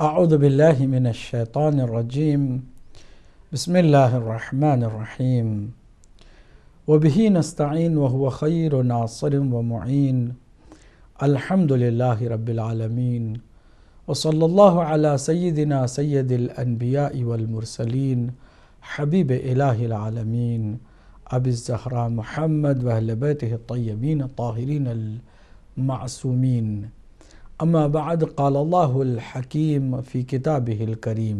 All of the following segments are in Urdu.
اعوذ باللہ من الشیطان الرجیم بسم اللہ الرحمن الرحیم وبہ نستعین وهو خیر ناصر ومعین الحمد للہ رب العالمین وصلی اللہ علی سیدنا سید الانبیاء والمرسلین حبیب الہ العالمین ابی الزہراء محمد واہل بیتہ الطیبین الطاہرین المعصومین اما بعد قال اللہ الحکیم فی کتابہ الکریم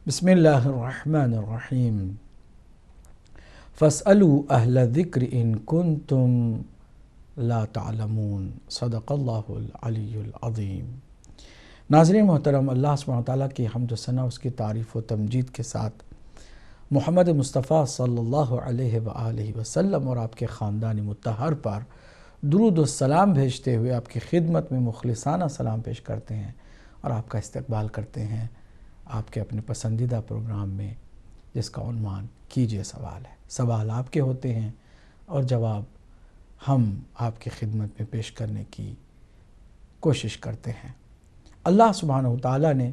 بسم اللہ الرحمن الرحیم فاسألوا اہل الذکر ان کنتم لا تعلمون صدق اللہ العلی العظیم۔ ناظرین محترم، اللہ سبحانہ وتعالیٰ کی حمد و ثنا، اس کی تعریف و تمجید کے ساتھ محمد مصطفیٰ صلی اللہ علیہ وآلہ وسلم اور آپ کے خاندان مطہر پر درود و سلام بھیجتے ہوئے آپ کی خدمت میں مخلصانہ سلام پیش کرتے ہیں اور آپ کا استقبال کرتے ہیں آپ کے اپنے پسندیدہ پروگرام میں، جس کا عنوان کیجئے سوال ہے۔ سوال آپ کے ہوتے ہیں اور جواب ہم آپ کی خدمت میں پیش کرنے کی کوشش کرتے ہیں۔ اللہ سبحانہ وتعالیٰ نے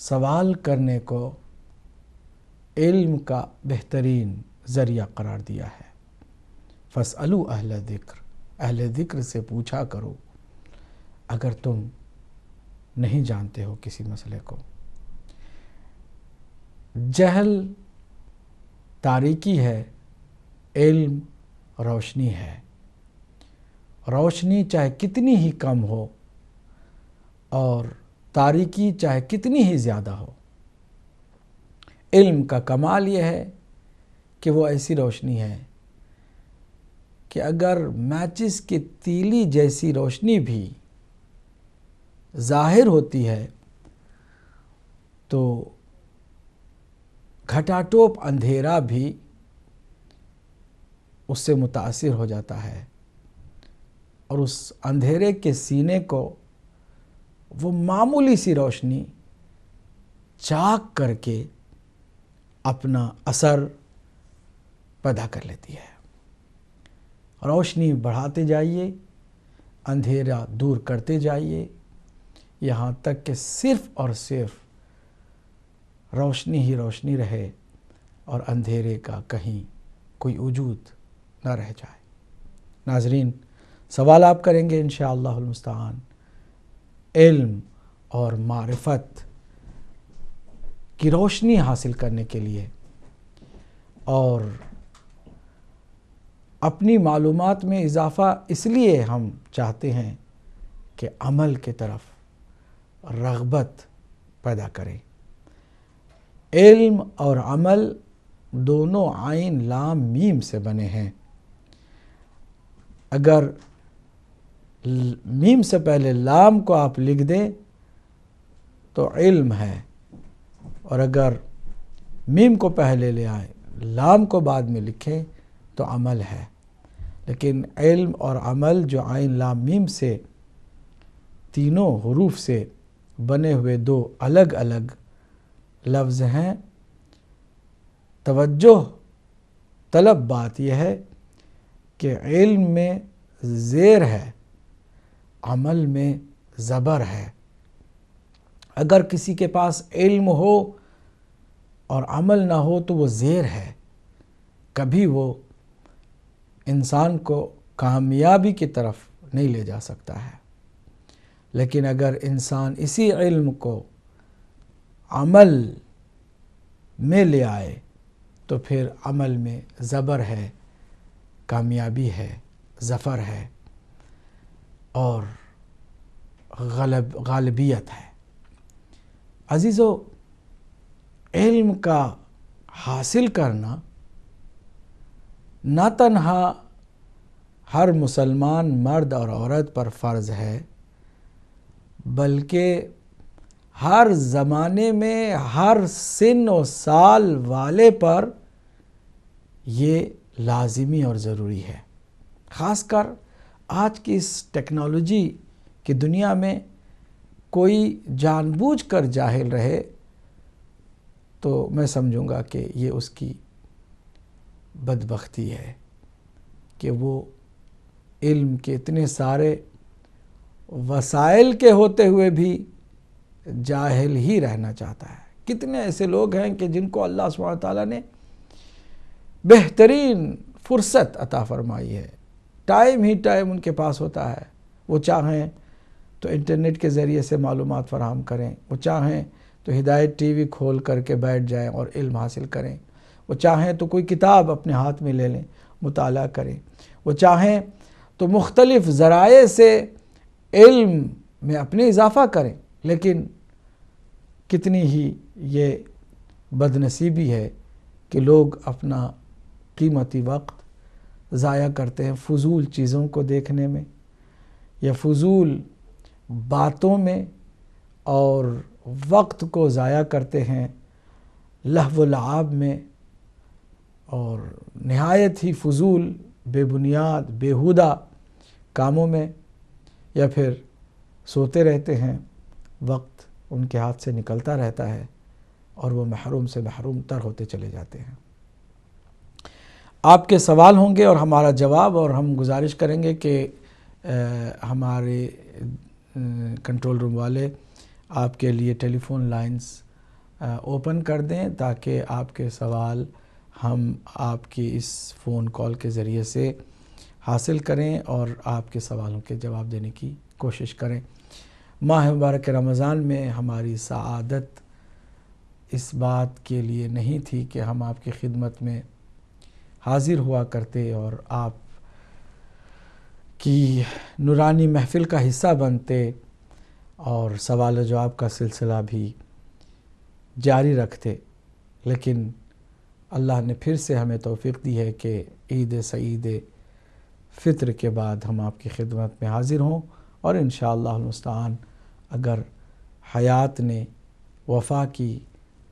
سوال کرنے کو علم کا بہترین ذریعہ قرار دیا ہے۔ فاسألوا اہل ذکر، اہل ذکر سے پوچھا کرو اگر تم نہیں جانتے ہو کسی مسئلے کو۔ جہل تاریکی ہے، علم روشنی ہے۔ روشنی چاہے کتنی ہی کم ہو اور تاریکی چاہے کتنی ہی زیادہ ہو، علم کا کمال یہ ہے کہ وہ ایسی روشنی ہے کہ اگر میچز کی تیلی جیسی روشنی بھی ظاہر ہوتی ہے تو گھٹاٹوپ اندھیرا بھی اس سے متاثر ہو جاتا ہے اور اس اندھیرے کے سینے کو وہ معمولی سی روشنی چاک کر کے اپنا اثر پیدا کر لیتی ہے۔ روشنی بڑھاتے جائیے، اندھیرا دور کرتے جائیے، یہاں تک کہ صرف اور صرف روشنی ہی روشنی رہے اور اندھیرے کا کہیں کوئی وجود نہ رہ جائے۔ ناظرین، سوال آپ کریں گے انشاءاللہ المستعان علم اور معرفت کی روشنی حاصل کرنے کے لیے اور اپنی معلومات میں اضافہ اس لیے ہم چاہتے ہیں کہ عمل کی طرف رغبت پیدا کریں۔ علم اور عمل دونوں عین لام میم سے بنے ہیں۔ اگر میم سے پہلے لام کو آپ لکھ دیں تو علم ہے، اور اگر میم کو پہلے لے آئیں، لام کو بعد میں لکھیں تو عمل ہے۔ لیکن علم اور عمل جو عین لام میم سے تینوں حروف سے بنے ہوئے دو الگ الگ لفظ ہیں، توجہ طلب بات یہ ہے کہ علم میں زیر ہے، عمل میں زبر ہے۔ اگر کسی کے پاس علم ہو اور عمل نہ ہو تو وہ زیر ہے، کبھی وہ انسان کو کامیابی کی طرف نہیں لے جا سکتا ہے۔ لیکن اگر انسان اسی علم کو عمل میں لے آئے تو پھر عمل میں زبر ہے، کامیابی ہے، ظفر ہے اور غالبیت ہے۔ عزیزو، علم کا حاصل کرنا نہ تنہا ہر مسلمان مرد اور عورت پر فرض ہے، بلکہ ہر زمانے میں ہر سن و سال والے پر یہ لازمی اور ضروری ہے۔ خاص کر آج کی اس ٹیکنالوجی کی دنیا میں کوئی جان بوجھ کر جاہل رہے تو میں سمجھوں گا کہ یہ اس کی بدبختی ہے کہ وہ علم کے اتنے سارے وسائل کے ہوتے ہوئے بھی جاہل ہی رہنا چاہتا ہے۔ کتنے ایسے لوگ ہیں کہ جن کو اللہ سبحانہ تعالیٰ نے بہترین فرصت عطا فرمائی ہے، ٹائم ہی ٹائم ان کے پاس ہوتا ہے، وہ چاہیں تو انٹرنیٹ کے ذریعے سے معلومات فراہم کریں، وہ چاہیں تو ہدایت ٹی وی کھول کر کے بیٹھ جائیں اور علم حاصل کریں، وہ چاہیں تو کوئی کتاب اپنے ہاتھ میں لے لیں، مطالعہ کریں، وہ چاہیں تو مختلف ذرائع سے علم میں اپنے اضافہ کریں، لیکن کتنی ہی یہ بدنصیبی ہے کہ لوگ اپنا قیمتی وقت ضائع کرتے ہیں فضول چیزوں کو دیکھنے میں یا فضول باتوں میں، اور وقت کو ضائع کرتے ہیں لہو و لعب میں اور نہایت ہی فضول بے بنیاد بیہودہ کاموں میں، یا پھر سوتے رہتے ہیں، وقت ان کے ہاتھ سے نکلتا رہتا ہے اور وہ محروم سے محروم تر ہوتے چلے جاتے ہیں۔ آپ کے سوال ہوں گے اور ہمارا جواب، اور ہم گزارش کریں گے کہ ہمارے کنٹرول روم والے آپ کے لیے ٹیلی فون لائنز اوپن کر دیں تاکہ آپ کے سوال ہم آپ کی اس فون کال کے ذریعے سے حاصل کریں اور آپ کے سوالوں کے جواب دینے کی کوشش کریں۔ ماہ مبارک رمضان میں ہماری سعادت اس بات کے لیے نہیں تھی کہ ہم آپ کی خدمت میں حاضر ہوا کرتے اور آپ کی نورانی محفل کا حصہ بنتے اور سوال و جواب کا سلسلہ بھی جاری رکھتے، لیکن اللہ نے پھر سے ہمیں توفیق دی ہے کہ عید سعید فطر کے بعد ہم آپ کی خدمت میں حاضر ہوں، اور انشاءاللہ المستعان اگر حیات نے وفا کی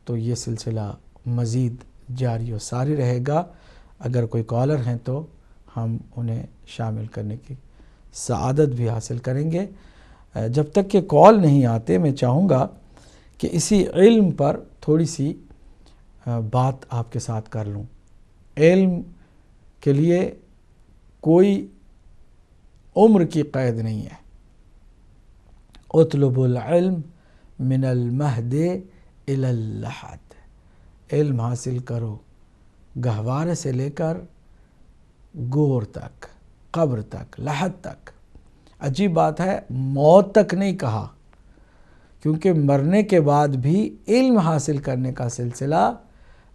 تو یہ سلسلہ مزید جاری و ساری رہے گا۔ اگر کوئی کالر ہیں تو ہم انہیں شامل کرنے کی سعادت بھی حاصل کریں گے۔ جب تک کہ کال نہیں آتے میں چاہوں گا کہ اسی علم پر تھوڑی سی بات آپ کے ساتھ کر لوں۔ علم کے لیے کوئی عمر کی قید نہیں ہے۔ اطلب العلم من المہد الی اللحد، علم حاصل کرو گہوارے سے لے کر گور تک، قبر تک، لحد تک۔ عجیب بات ہے، موت تک نہیں کہا، کیونکہ مرنے کے بعد بھی علم حاصل کرنے کا سلسلہ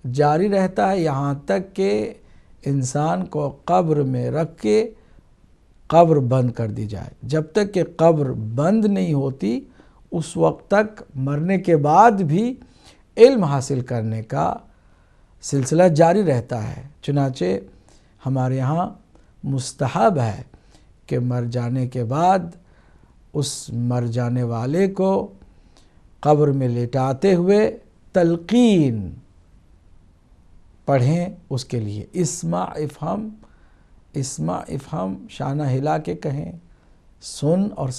جاری رہتا ہے یہاں تک کہ انسان کو قبر میں رکھ کے قبر بند کر دی جائے۔ جب تک کہ قبر بند نہیں ہوتی اس وقت تک مرنے کے بعد بھی علم حاصل کرنے کا سلسلہ جاری رہتا ہے۔ چنانچہ ہمارے یہاں مستحب ہے کہ مر جانے کے بعد اس مر جانے والے کو قبر میں لیٹاتے ہوئے تلقین پڑھیں اس کے لیے، اسمع افہم شانہ ہلا کے کہیں، سن اور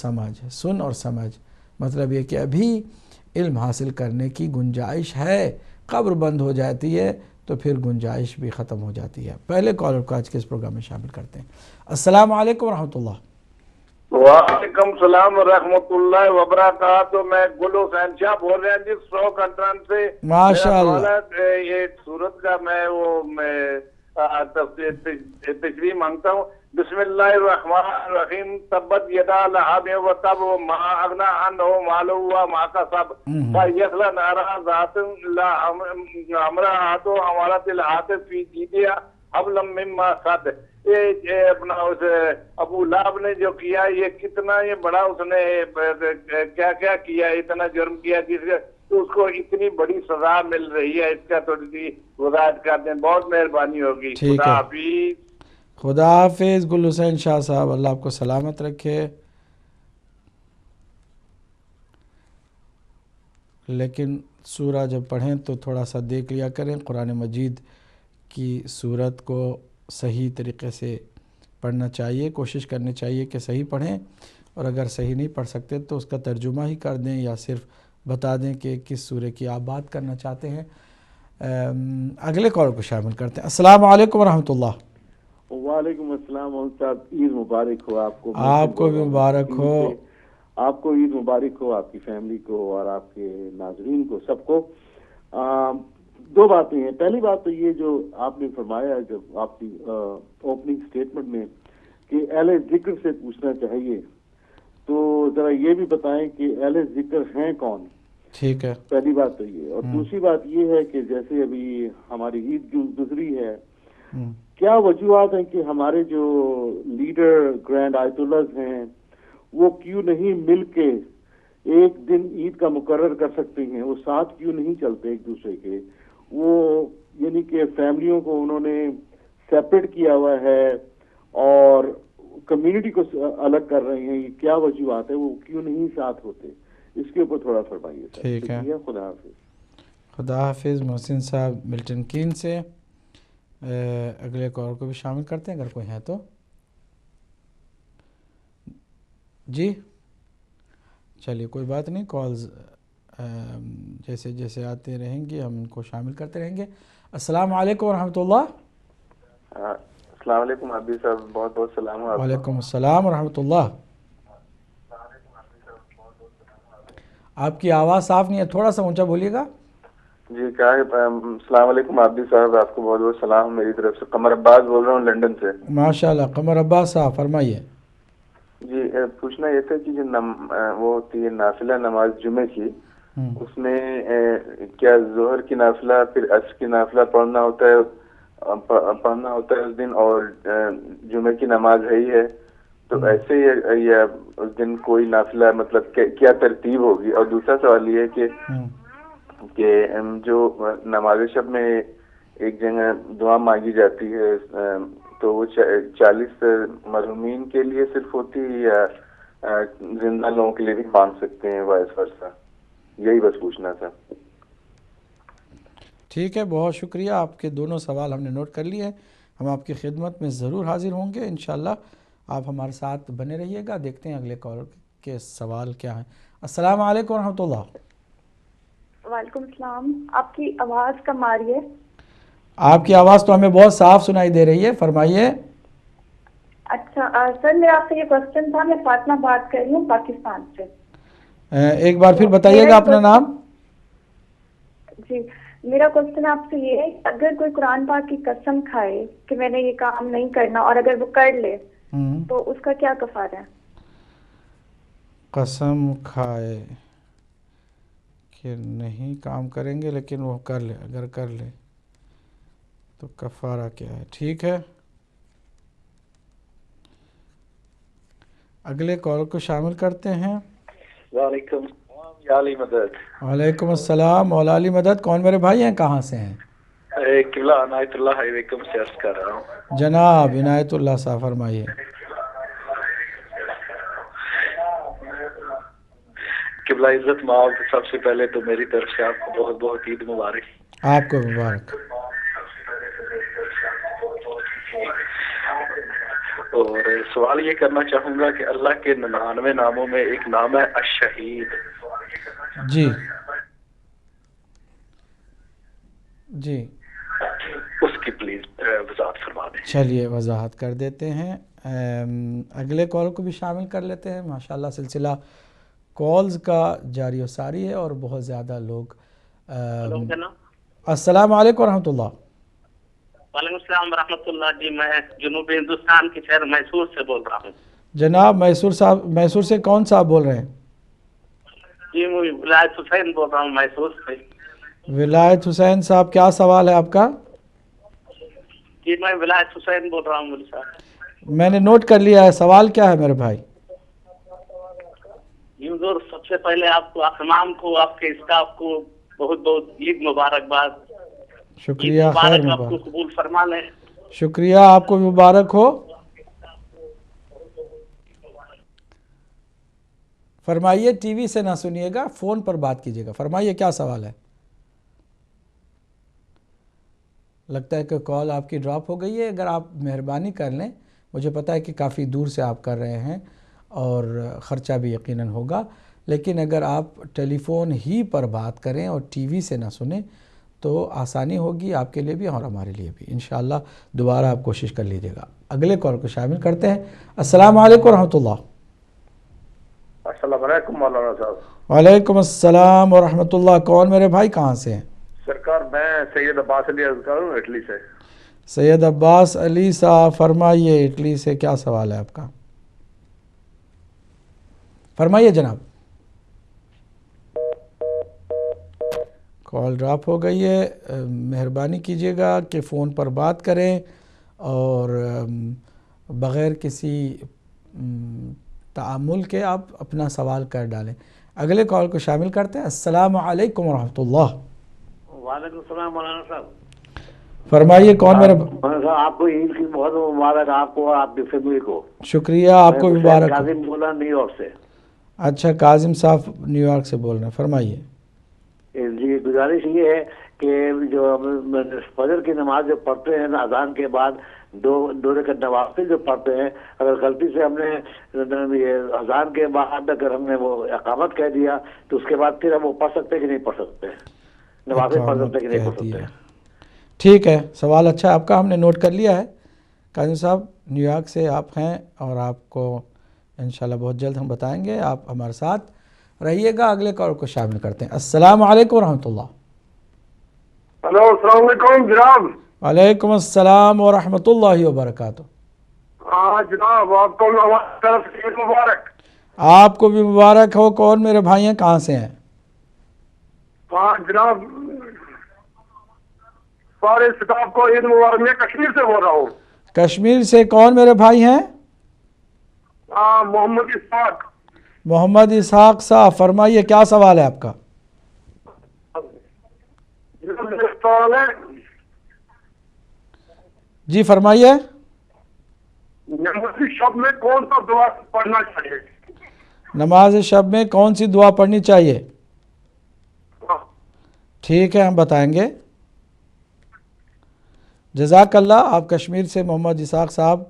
سمجھ، مطلب یہ کہ ابھی علم حاصل کرنے کی گنجائش ہے، قبر بند ہو جاتی ہے تو پھر گنجائش بھی ختم ہو جاتی ہے۔ پہلے کالر کو آج کے اس پروگرام میں شامل کرتے ہیں۔ السلام علیکم ورحمۃ اللہ۔ وعلیکم السلام ورحمۃ اللہ وبرکاتہ۔ میں گل حسین شاہ بول رہا ہوں جی، 100 کنٹرن سے۔ ماشاء اللہ۔ یہ سورت کا میں تشریح مانگتا ہوں۔ بسم اللہ الرحمن الرحیم۔ تبت یدا لہب وتب ما اغنی عنہ مالہ وما کسب سیصلی نارا ذات امرأۃ حملت الحطب فی جیدہا حبل من مسد۔ یہ اپنا اس ابو لہب نے جو کیا، یہ کتنا یہ بڑا اس نے کیا کیا کیا، اتنا جرم کیا جس تو اس کو اتنی بڑی سزا مل رہی ہے۔ اس کا تھوڑی سی وضاحت کر دیں، بہت مہربانی ہوگی۔ خدا حافظ۔ خدا حافظ گل حسین شاہ صاحب، اللہ آپ کو سلامت رکھے۔ لیکن سورہ جب پڑھیں تو تھوڑا سا دیکھ لیا کریں، قرآن مجید کی سورت کو صحیح طریقے سے پڑھنا چاہیے، کوشش کرنی چاہیے کہ صحیح پڑھیں، اور اگر صحیح نہیں پڑھ سکتے تو اس کا ترجمہ ہی کر دیں یا صرف بتا دیں کہ کس سورے کی آپ بات کرنا چاہتے ہیں۔ اگلے کال کو شامل کرتے ہیں۔ السلام علیکم ورحمۃ اللہ۔ وعلیکم السلام صاحب، عید مبارک ہو آپ کو۔ آپ کو بھی مبارک ہو۔ آپ کو عید مبارک ہو، آپ کی فیملی کو اور آپ کے ناظرین کو، سب کو۔ دو باتیں ہیں۔ پہلی بات تو یہ جو آپ نے فرمایا جب آپ کی اوپننگ سٹیٹمنٹ میں کہ اہل ذکر سے پوچھنا چاہیے، تو ذرا یہ بھی بتائیں کہ اہل ذکر ہیں کون؟ ٹھیک ہے، پہلی بات تو یہ، اور دوسری بات یہ ہے کہ جیسے ابھی ہماری عید گزری ہے، کیا وجوہات ہیں کہ ہمارے جو لیڈر گرینڈ آیت اللہ ہیں وہ کیوں نہیں مل کے ایک دن عید کا مقرر کر سکتے ہیں؟ وہ ساتھ کیوں نہیں چلتے ایک دوسرے کے؟ وہ یعنی کہ فیملیوں کو انہوں نے سیپریٹ کیا ہوا ہے اور کمیونٹی کو الگ کر رہے ہیں، یہ کیا وجوہات ہے؟ وہ کیوں نہیں ساتھ ہوتے؟ اس کے اوپر تھوڑا فرمائیے سر۔ ٹھیک ہے، خدا حافظ۔ خدا حافظ محسن صاحب ملٹن کین سے۔ اگلے کال کو بھی شامل کرتے ہیں اگر کوئی ہے تو۔ جی چلیے کوئی بات نہیں، کالز جیسے جیسے آتے رہیں گے ہم ان کو شامل کرتے رہیں گے۔ السلام علیکم ورحمۃ اللہ۔ السلام علیکم حبیب صاحب، بہت بہت سلام ہے آپ کو۔ وعلیکم السلام ورحمۃ اللہ۔ آپ کی آواز صاف نہیں ہے، تھوڑا سا اونچا بولیے گا۔ جی کیا ہے، السلام علیکم عابدی صاحب، آپ کو بہت بہت سلام میری طرف سے۔ قمر عباس بول رہا ہوں لنڈن سے۔ ماشاء اللہ، قمر عباس صاحب فرمائیے۔ جی پوچھنا یہ تھا کہ جو وہ ہوتی ہے نافلہ نماز جمعے کی، اس میں کیا ظہر کی نافلہ پھر عصر کی نافلہ پڑھنا ہوتا ہے اس دن، اور جمعے کی نماز ہے ہی ہے تو ایسے ہی یا اس دن کوئی نافلہ، مطلب کیا ترتیب ہوگی؟ اور دوسرا سوال یہ ہے کہ جو نماز شب میں ایک جگہ دعا مانگی جاتی ہے تو وہ 40 مرحومین کے لیے صرف ہوتی ہے یا زندہ لوگوں کے لیے بھی مانگ سکتے ہیں وائس ورسا؟ یہی بس پوچھنا تھا۔ ٹھیک ہے، بہت شکریہ، آپ کے دونوں سوال ہم نے نوٹ کر لیے ہیں، ہم آپ کی خدمت میں ضرور حاضر ہوں گے انشاءاللہ۔ آپ ہمارے ساتھ بنے رہیے گا، دیکھتے ہیں اگلے کال کے سوال کیا ہیں۔ السلام علیکم ورحمۃ اللہ۔ وعلیکم السلام، آپ کی آواز کم آ رہی ہے۔ آپ کی آواز تو ہمیں بہت صاف سنائی دے رہی ہے، فرمائیے۔ اچھا سر، میرا آپ سے یہ کوشچن تھا، میں فاطمہ بات کر رہی ہوں پاکستان سے۔ ایک بار پھر بتائیے گا اپنا نام۔ جی میرا کوشچن آپ سے یہ ہے کہ اگر کوئی قرآن پاک کی قسم کھائے کہ میں نے یہ کام نہیں کرنا اور اگر وہ کر لے تو اس کا کیا کفارہ ہے؟ قسم کھائے کہ نہیں کام کریں گے لیکن وہ کر لے، اگر کر لے تو کفارہ کیا ہے؟ ٹھیک ہے، اگلے کال کو شامل کرتے ہیں۔ وعلیکم یا علی مدد۔ وعلیکم السلام مولا علی مدد، کون میرے بھائی ہیں، کہاں سے ہیں؟ قبلہ عنایت اللہ ہائی ویکم سے عرض کر رہا ہوں۔ جناب عنایت اللہ صاحب فرمائیے۔ قبلہ عزت مآب، سب سے پہلے تو میری طرف سے آپ کو بہت بہت عید مبارک۔ آپ کو مبارک۔ اور سوال یہ کرنا چاہوں گا کہ اللہ کے 99 ناموں میں ایک نام ہے الشہید۔ جی جی، اس کی پلیز وضاحت فرما دیں۔ چلیے وضاحت کر دیتے ہیں، اگلے کال کو بھی شامل کر لیتے ہیں۔ ماشاءاللہ سلسلہ کالز کا جاری و ساری ہے اور بہت زیادہ لوگ۔ السلام علیکم ورحمۃ اللہ۔ وعلیکم السلام ورحمۃ اللہ۔ جی میں جنوبی ہندوستان کے شہر میسور سے بول رہا ہوں۔ جناب میسور صاحب، میسور سے کون صاحب بول رہے ہیں؟ جی میں ولایت حسین بول رہا ہوں میسور سے۔ ولایت حسین صاحب، کیا سوال ہے آپ کا؟ جی میں ولایت حسین بول رہا ہوں مول صاحب۔ میں نے نوٹ کر لیا ہے، سوال کیا ہے میرے بھائی؟ جی حضور، سب سے پہلے آپ کو، آپ تمام کو، آپ کے اسٹاف کو بہت بہت عید مبارکباد۔ شکریہ، خیر آپ کو مبارک، قبول فرما لیں۔ شکریہ، آپ کو مبارک ہو۔ فرمائیے، ٹی وی سے نہ سنیے گا، فون پر بات کیجیے گا۔ فرمائیے کیا سوال ہے؟ لگتا ہے کہ کال آپ کی ڈراپ ہو گئی ہے، اگر آپ مہربانی کر لیں، مجھے پتہ ہے کہ کافی دور سے آپ کر رہے ہیں اور خرچہ بھی یقیناً ہوگا، لیکن اگر آپ ٹیلی فون ہی پر بات کریں اور ٹی وی سے نہ سنیں تو آسانی ہوگی آپ کے لیے بھی اور ہمارے لیے بھی۔ انشاءاللہ دوبارہ آپ کوشش کر لیجیے گا۔ اگلے کال کو شامل کرتے ہیں۔ السلام علیکم ورحمۃ اللہ۔ السلام علیکم مولانا صاحب. وعلیکم السلام ورحمۃ اللہ. کون میرے بھائی کہاں سے ہیں؟ سرکار میں سید عباس علی عرض کر رہا ہوں اٹلی سے. سید عباس علی صاحب فرمائیے اٹلی سے کیا سوال ہے آپ کا؟ فرمائیے جناب. کال ڈراپ ہو گئی ہے. مہربانی کیجیے گا کہ فون پر بات کریں اور بغیر کسی تعامل کے آپ اپنا سوال کر ڈالیں. اگلے کال کو شامل کرتے ہیں. السلام علیکم ورحمۃ اللہ. وعلیکم السلام مولانا صاحب. فرمائیے کون میرے مولانا صاحب آپ کو عید کی بہت مبارک آپ کو اور آپ کی فیملی کو. شکریہ آپ کو مبارک. کاظم بولا نیو یارک سے. اچھا کاظم صاحب نیو یارک سے بول رہے ہیں. فرمائیے. جی گزارش یہ ہے کہ جو فجر کی نماز جو پڑھتے ہیں اذان کے بعد دو رکعت نوافل جو پڑھتے ہیں اگر غلطی سے ہم نے اذان کے بعد اگر ہم نے وہ اقامت کہہ دیا تو اس کے بعد پھر ہم وہ پڑھ سکتے کہ نہیں پڑھ سکتے نوافل پڑھ سکتے کہ نہیں پڑھ سکتے؟ ٹھیک ہے سوال اچھا آپ کا ہم نے نوٹ کر لیا ہے. کاظم صاحب نیو یارک سے آپ ہیں اور آپ کو انشاءاللہ بہت جلد ہم بتائیں گے. آپ ہمارے ساتھ رہیے گا. اگلے کال کو شامل کرتے ہیں. السلام علیکم ورحمۃ اللہ. ہلو السلام علیکم جناب. وعلیکم السلام ورحمۃ اللہ وبرکاتہ. ہاں جناب آپ کو ہماری طرف سے عید مبارک. آپ کو بھی مبارک ہو. کون میرے بھائی ہیں کہاں سے ہیں؟ ہاں جناب سارے اسٹاف کو عید مبارک. میں کشمیر سے بول رہا ہوں. کشمیر سے کون میرے بھائی ہیں؟ ہاں محمد اسحاق. محمد اسحاق صاحب فرمائیے کیا سوال ہے آپ کا؟ سوال ہے جی فرمائیے. نماز شب میں کون سا دعا پڑھنا چاہیے؟ نماز شب میں کون سی دعا پڑھنی چاہیے؟ ٹھیک ہے ہم بتائیں گے. جزاک اللہ. آپ کشمیر سے محمد اسحاق صاحب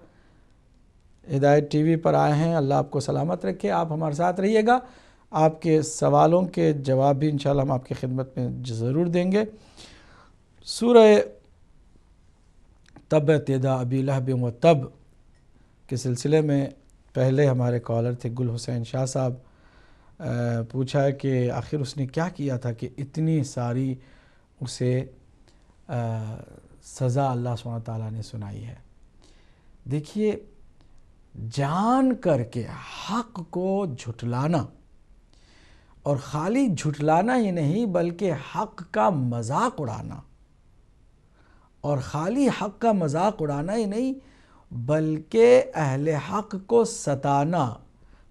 ہدایت ٹی وی پر آئے ہیں. اللہ آپ کو سلامت رکھے. آپ ہمارے ساتھ رہیے گا. آپ کے سوالوں کے جواب بھی انشاءاللہ ہم آپ کی خدمت میں ضرور دیں گے. سورہ تبت یدا ابی لہب و تب کے سلسلے میں پہلے ہمارے کالر تھے گل حسین شاہ صاحب. پوچھا ہے کہ آخر اس نے کیا کیا تھا کہ اتنی ساری اسے سزا اللہ سبحانہ تعالیٰ نے سنائی ہے. دیکھیے جان کر کے حق کو جھٹلانا اور خالی جھٹلانا ہی نہیں بلکہ حق کا مذاق اڑانا اور خالی حق کا مذاق اڑانا ہی نہیں بلکہ اہل حق کو ستانا،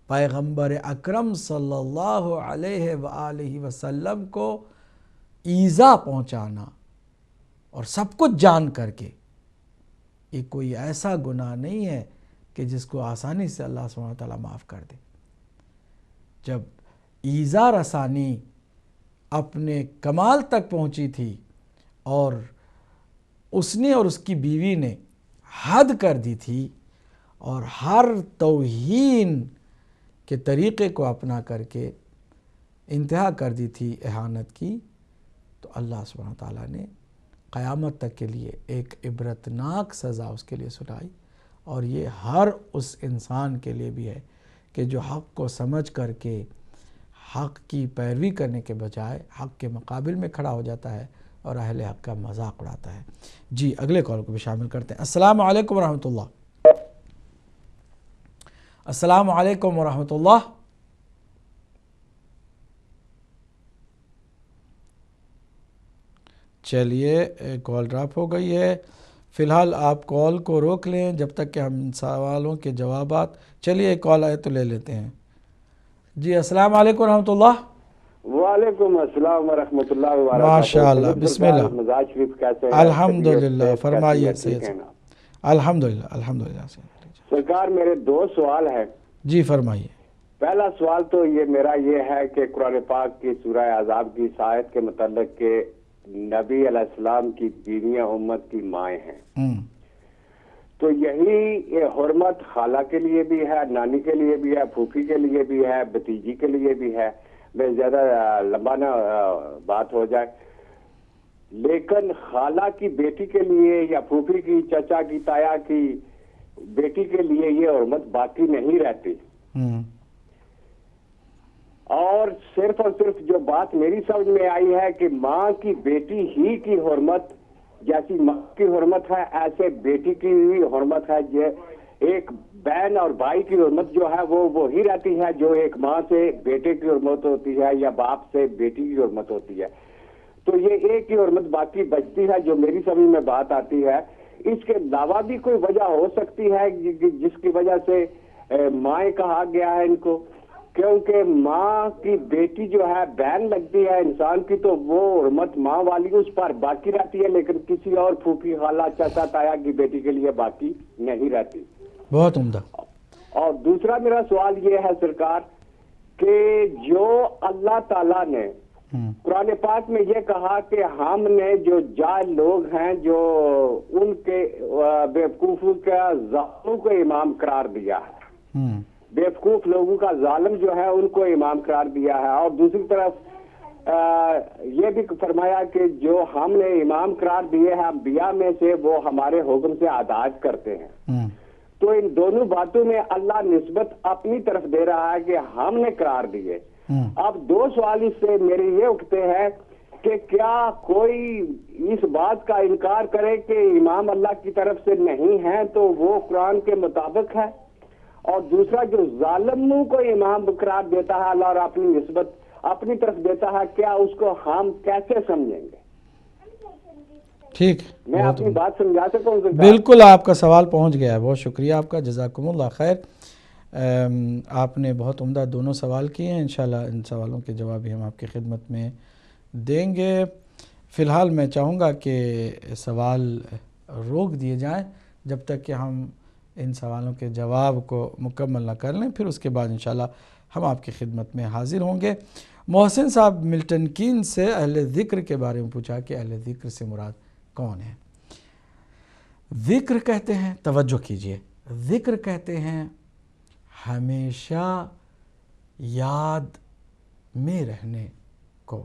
پیغمبر اکرم صلی اللہ علیہ وآلہ وسلم کو ایذا پہنچانا اور سب کچھ جان کر کے، یہ کوئی ایسا گناہ نہیں ہے کہ جس کو آسانی سے اللہ سبحانہ وتعالیٰ معاف کر دے. جب ایذا رسانی اپنے کمال تک پہنچی تھی اور اس نے اور اس کی بیوی نے حد کر دی تھی اور ہر توہین کے طریقے کو اپنا کر کے انتہا کر دی تھی اہانت کی، تو اللہ سبحانہ تعالیٰ نے قیامت تک کے لیے ایک عبرتناک سزا اس کے لیے سنائی. اور یہ ہر اس انسان کے لیے بھی ہے کہ جو حق کو سمجھ کر کے حق کی پیروی کرنے کے بجائے حق کے مقابل میں کھڑا ہو جاتا ہے اور اہل حق کا مذاق اڑاتا ہے. جی اگلے کال کو بھی شامل کرتے ہیں. السلام علیکم ورحمۃ اللہ. السلام علیکم ورحمۃ اللہ. چلیے کال ڈراپ ہو گئی ہے. فی الحال آپ کال کو روک لیں جب تک کہ ہم سوالوں کے جوابات. چلیے ایک کال آئے تو لے لیتے ہیں. جی السلام علیکم ورحمۃ اللہ. وعلیکم السلام ورحمۃ اللہ وبرکاتہ. ماشاء اللہ بسم اللہ. مزاج شریف کیسے ہیں؟ الحمدللہ. فرمائیے سید. الحمدللہ الحمدللہ. سرکار میرے دو سوال ہیں. جی فرمائیے. پہلا سوال تو یہ میرا یہ ہے کہ قرآن پاک کی سورہ احزاب کی اس آیت کے متعلق کہ نبی علیہ السلام کی بیویاں امت کی مائیں ہیں، تو یہی حرمت خالہ کے لیے بھی ہے، نانی کے لیے بھی ہے، پھوپھی کے لیے بھی ہے، بھتیجی کے لیے بھی ہے. میں زیادہ لمبا نہ بات ہو جائے، لیکن خالہ کی بیٹی کے لیے یا پھوپھی کی، چچا کی، تایا کی بیٹی کے لیے یہ حرمت باقی نہیں رہتی. اور صرف جو بات میری سمجھ میں آئی ہے کہ ماں کی بیٹی ہی کی حرمت جیسی ماں کی حرمت ہے ایسے بیٹی کی بھی حرمت ہے. ایک بہن اور بھائی کی حرمت جو ہے وہ وہی رہتی ہے جو ایک ماں سے بیٹے کی حرمت ہوتی ہے یا باپ سے بیٹی کی حرمت ہوتی ہے. تو یہ ایک ہی حرمت باقی بچتی ہے جو میری سمجھ میں بات آتی ہے. اس کے علاوہ بھی کوئی وجہ ہو سکتی ہے جس کی وجہ سے مائیں کہا گیا ہے ان کو؟ کیونکہ ماں کی بیٹی جو ہے بہن لگتی ہے انسان کی تو وہ حرمت ماں والی اس پر باقی رہتی ہے لیکن کسی اور پھوپھی خالہ چچا تایا کی بیٹی کے لیے باقی نہیں رہتی. بہت عمدہ. اور دوسرا میرا سوال یہ ہے سرکار کہ جو اللہ تعالیٰ نے قرآن پاک میں یہ کہا کہ ہم نے جو جاہل لوگ ہیں جو ان کے بیوقوفوں کا ظالموں کو امام قرار دیا ہے, بیوقوف لوگوں کا ظالم جو ہے ان کو امام قرار دیا ہے, اور دوسری طرف یہ بھی فرمایا کہ جو ہم نے امام قرار دیے ہیں انبیاء میں سے وہ ہمارے حکم سے عادات کرتے ہیں. تو ان دونوں باتوں میں اللہ نسبت اپنی طرف دے رہا ہے کہ ہم نے قرار دیے. اب دو سوال اس سے میرے یہ اٹھتے ہیں کہ کیا کوئی اس بات کا انکار کرے کہ امام اللہ کی طرف سے نہیں ہے تو وہ قرآن کے مطابق ہے, اور دوسرا جو ظالموں کو امام قرار دیتا ہے اللہ اور اپنی نسبت اپنی طرف دیتا ہے, کیا اس کو ہم کیسے سمجھیں گے؟ ٹھیک, میں اپنی بات سمجھا سکتا ہوں؟ بالکل, آپ کا سوال پہنچ گیا ہے. بہت شکریہ آپ کا, جزاکم اللہ خیر. آپ نے بہت عمدہ دونوں سوال کیے ہیں. انشاءاللہ ان سوالوں کے جواب بھی ہم آپ کی خدمت میں دیں گے. فی الحال میں چاہوں گا کہ سوال روک دیے جائیں جب تک کہ ہم ان سوالوں کے جواب کو مکمل نہ کر لیں, پھر اس کے بعد انشاءاللہ ہم آپ کی خدمت میں حاضر ہوں گے. محسن صاحب ملٹن کین سے اہل ذکر کے بارے میں پوچھا کہ اہل ذکر سے مراد کون ہے؟ ذکر کہتے ہیں, توجہ کیجئے, ذکر کہتے ہیں ہمیشہ یاد میں رہنے کو.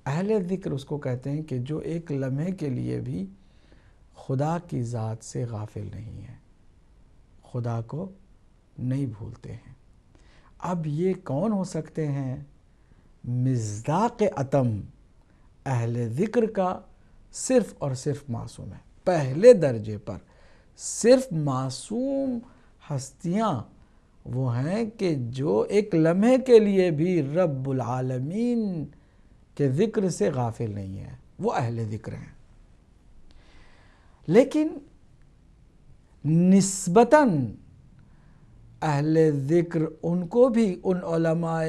اہل ذکر اس کو کہتے ہیں کہ جو ایک لمحے کے لیے بھی خدا کی ذات سے غافل نہیں ہے, خدا کو نہیں بھولتے ہیں. اب یہ کون ہو سکتے ہیں؟ مصداق اتم اہل ذکر کا صرف اور صرف معصوم ہے. پہلے درجے پر صرف معصوم ہستیاں وہ ہیں کہ جو ایک لمحے کے لیے بھی رب العالمین کے ذکر سے غافل نہیں ہے, وہ اہل ذکر ہیں. لیکن نسبتاً اہل ذکر ان کو بھی, ان علماء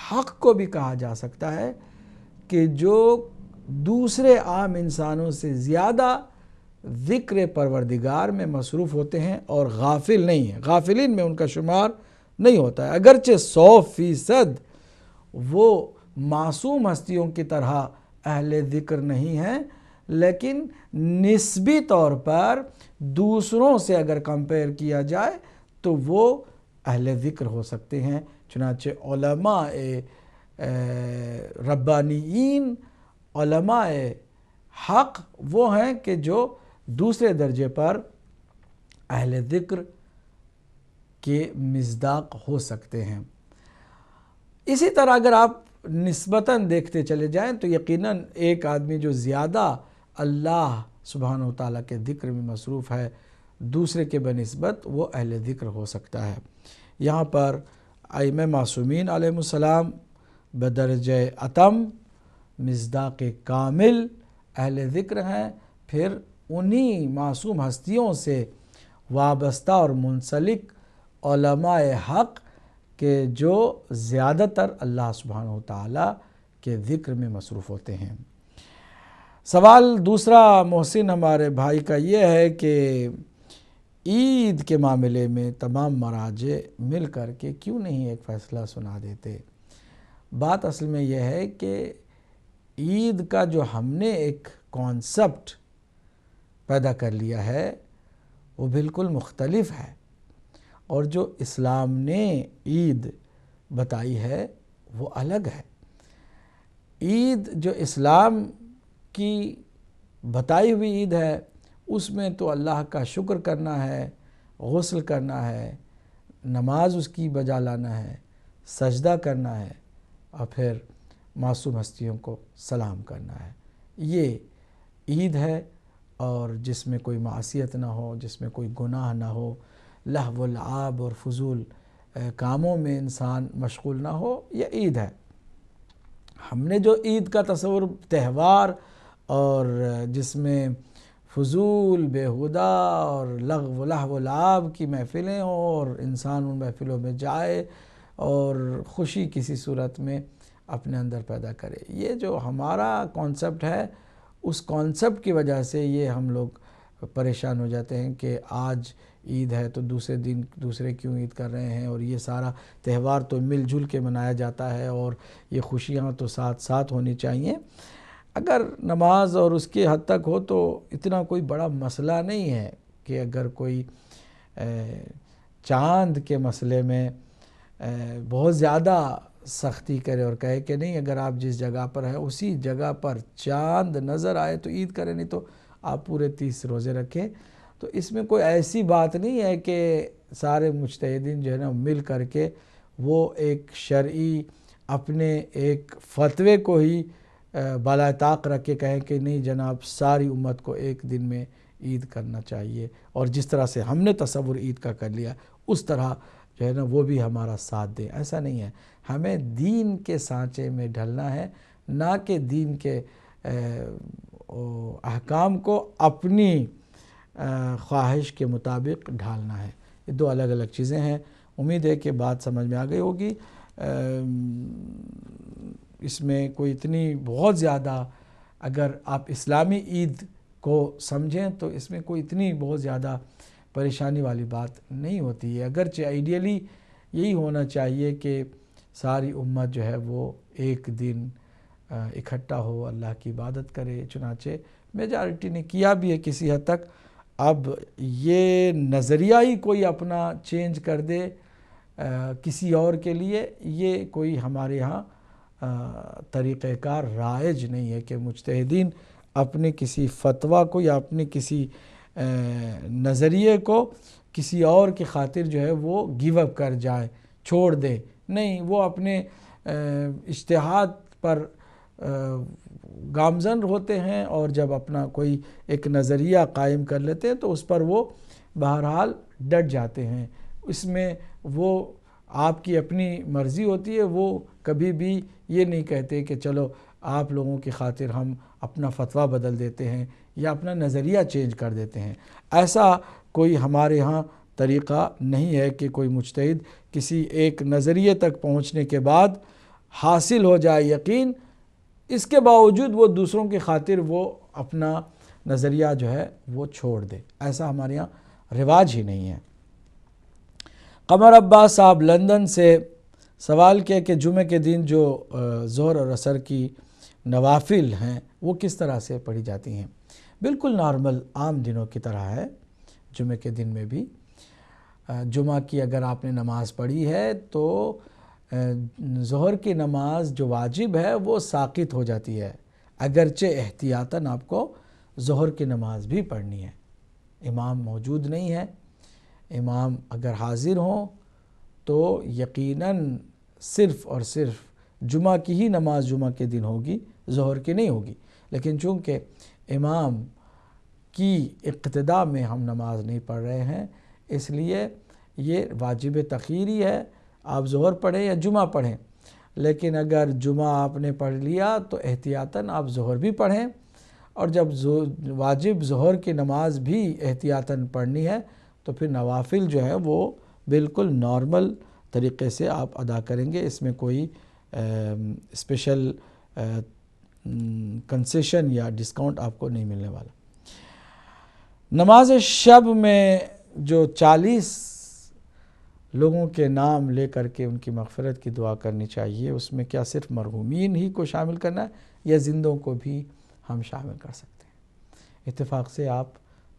حق کو بھی کہا جا سکتا ہے کہ جو دوسرے عام انسانوں سے زیادہ ذکر پروردگار میں مصروف ہوتے ہیں اور غافل نہیں ہیں, غافلین میں ان کا شمار نہیں ہوتا ہے. اگرچہ 100% وہ معصوم ہستیوں کی طرح اہل ذکر نہیں ہیں, لیکن نسبی طور پر دوسروں سے اگر کمپیئر کیا جائے تو وہ اہل ذکر ہو سکتے ہیں. چنانچہ علماء ربانیین, علماء حق وہ ہیں کہ جو دوسرے درجے پر اہل ذکر کے مصداق ہو سکتے ہیں. اسی طرح اگر آپ نسبتاً دیکھتے چلے جائیں تو یقیناً ایک آدمی جو زیادہ اللہ سبحانہ و تعالیٰ کے ذکر میں مصروف ہے دوسرے کے بنسبت وہ اہل ذکر ہو سکتا ہے. یہاں پر ائمہ معصومین علیہ السلام بدرجہ اتم مصداق کامل اہل ذکر ہیں, پھر انہی معصوم ہستیوں سے وابستہ اور منسلک علماء حق کہ جو زیادہ تر اللہ سبحانہ و تعالیٰ کے ذکر میں مصروف ہوتے ہیں. سوال دوسرا محسن ہمارے بھائی کا یہ ہے کہ عید کے معاملے میں تمام مراجع مل کر کے کیوں نہیں ایک فیصلہ سنا دیتے؟ بات اصل میں یہ ہے کہ عید کا جو ہم نے ایک کانسیپٹ پیدا کر لیا ہے وہ بالکل مختلف ہے, اور جو اسلام نے عید بتائی ہے وہ الگ ہے. عید جو اسلام کی بتائی ہوئی عید ہے اس میں تو اللہ کا شکر کرنا ہے, غسل کرنا ہے, نماز اس کی بجا لانا ہے, سجدہ کرنا ہے اور پھر معصوم ہستیوں کو سلام کرنا ہے۔ یہ عید ہے، اور جس میں کوئی معصیت نہ ہو، جس میں کوئی گناہ نہ ہو، لہو و لعاب اور فضول کاموں میں انسان مشغول نہ ہو، یہ عید ہے۔ ہم نے جو عید کا تصور تہوار اور جس میں فضول بیہودہ اور لہو و لعاب کی محفلیں ہوں اور انسان ان محفلوں میں جائے اور خوشی کسی صورت میں اپنے اندر پیدا کرے، یہ جو ہمارا کانسیپٹ ہے، اس کانسیپٹ کی وجہ سے یہ ہم لوگ پریشان ہو جاتے ہیں کہ آج عید ہے تو دوسرے دن دوسرے کیوں عید کر رہے ہیں، اور یہ سارا تہوار تو مل جل کے منایا جاتا ہے اور یہ خوشیاں تو ساتھ ساتھ ہونی چاہیے۔ اگر نماز اور اس کے حد تک ہو تو اتنا کوئی بڑا مسئلہ نہیں ہے کہ اگر کوئی چاند کے مسئلے میں بہت زیادہ سختی کرے اور کہے کہ نہیں، اگر آپ جس جگہ پر ہیں اسی جگہ پر چاند نظر آئے تو عید کریں، نہیں تو آپ پورے 30 روزے رکھیں، تو اس میں کوئی ایسی بات نہیں ہے کہ سارے مجتہدین جو ہے نا مل کر کے وہ ایک شرعی اپنے ایک فتوے کو ہی بالائے طاق رکھ کے کہیں کہ نہیں جناب ساری امت کو ایک دن میں عید کرنا چاہیے، اور جس طرح سے ہم نے تصور عید کا کر لیا اس طرح جو ہے نا وہ بھی ہمارا ساتھ دیں، ایسا نہیں ہے۔ ہمیں دین کے سانچے میں ڈھلنا ہے، نہ کہ دین کے احکام کو اپنی خواہش کے مطابق ڈھالنا ہے۔ یہ دو الگ الگ چیزیں ہیں۔ امید ہے کہ بات سمجھ میں آ گئی ہوگی۔ اس میں کوئی اتنی بہت زیادہ، اگر آپ اسلامی عید کو سمجھیں تو اس میں کوئی اتنی بہت زیادہ پریشانی والی بات نہیں ہوتی ہے، اگرچہ آئیڈیلی یہی ہونا چاہیے کہ ساری امت جو ہے وہ ایک دن اکٹھا ہو، اللہ کی عبادت کرے، چنانچہ میجارٹی نے کیا بھی ہے کسی حد تک۔ اب یہ نظریہ ہی کوئی اپنا چینج کر دے کسی اور کے لیے، یہ کوئی ہمارے ہاں طریقہ کار رائج نہیں ہے کہ مجتہدین اپنے کسی فتویٰ کو یا اپنے کسی نظریے کو کسی اور کی خاطر جو ہے وہ گیو اپ کر جائے، چھوڑ دے۔ نہیں، وہ اپنے اجتہاد پر گامزن ہوتے ہیں، اور جب اپنا کوئی ایک نظریہ قائم کر لیتے ہیں تو اس پر وہ بہرحال ڈٹ جاتے ہیں۔ اس میں وہ آپ کی اپنی مرضی ہوتی ہے، وہ کبھی بھی یہ نہیں کہتے کہ چلو آپ لوگوں کی خاطر ہم اپنا فتویٰ بدل دیتے ہیں یا اپنا نظریہ چینج کر دیتے ہیں۔ ایسا کوئی ہمارے ہاں طریقہ نہیں ہے کہ کوئی مجتہد کسی ایک نظریے تک پہنچنے کے بعد حاصل ہو جائے یقین، اس کے باوجود وہ دوسروں کی خاطر وہ اپنا نظریہ جو ہے وہ چھوڑ دے، ایسا ہمارے یہاں رواج ہی نہیں ہے۔ قمر عباس صاحب لندن سے سوال کیا کہ جمعہ کے دن جو ظہر اور عصر کی نوافل ہیں وہ کس طرح سے پڑھی جاتی ہیں؟ بالکل نارمل عام دنوں کی طرح ہے۔ جمعہ کے دن میں بھی جمعہ کی اگر آپ نے نماز پڑھی ہے تو ظہر کی نماز جو واجب ہے وہ ساقط ہو جاتی ہے، اگرچہ احتیاطاً آپ کو ظہر کی نماز بھی پڑھنی ہے۔ امام موجود نہیں ہے، امام اگر حاضر ہوں تو یقیناً صرف اور صرف جمعہ کی ہی نماز جمعہ کے دن ہوگی، ظہر کی نہیں ہوگی۔ لیکن چونکہ امام کی اقتداء میں ہم نماز نہیں پڑھ رہے ہیں، اس لیے یہ واجب تخیری ہے، آپ ظہر پڑھیں یا جمعہ پڑھیں۔ لیکن اگر جمعہ آپ نے پڑھ لیا تو احتیاطاً آپ ظہر بھی پڑھیں، اور جب واجب ظہر کی نماز بھی احتیاطاً پڑھنی ہے تو پھر نوافل جو ہے وہ بالکل نارمل طریقے سے آپ ادا کریں گے، اس میں کوئی اسپیشل کنسیشن یا ڈسکاؤنٹ آپ کو نہیں ملنے والا۔ نماز شب میں جو 40 لوگوں کے نام لے کر کے ان کی مغفرت کی دعا کرنی چاہیے، اس میں کیا صرف مرحومین ہی کو شامل کرنا ہے یا زندوں کو بھی ہم شامل کر سکتے ہیں؟ اتفاق سے آپ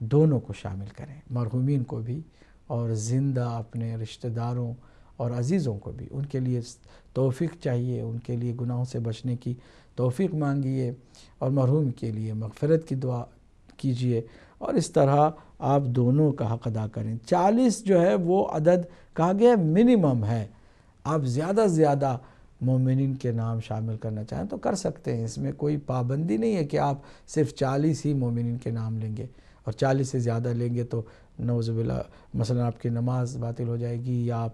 دونوں کو شامل کریں، مرحومین کو بھی اور زندہ اپنے رشتہ داروں اور عزیزوں کو بھی۔ ان کے لیے توفیق چاہیے، ان کے لیے گناہوں سے بچنے کی توفیق مانگیے، اور مرحوم کے لیے مغفرت کی دعا کیجیے، اور اس طرح آپ دونوں کا حق ادا کریں۔ 40 جو ہے وہ عدد کہا گیا منیمم ہے، آپ زیادہ سے زیادہ مومنین کے نام شامل کرنا چاہیں تو کر سکتے ہیں، اس میں کوئی پابندی نہیں ہے کہ آپ صرف 40 ہی مومنین کے نام لیں گے، اور 40 سے زیادہ لیں گے تو نعوذ باللہ مثلا آپ کی نماز باطل ہو جائے گی یا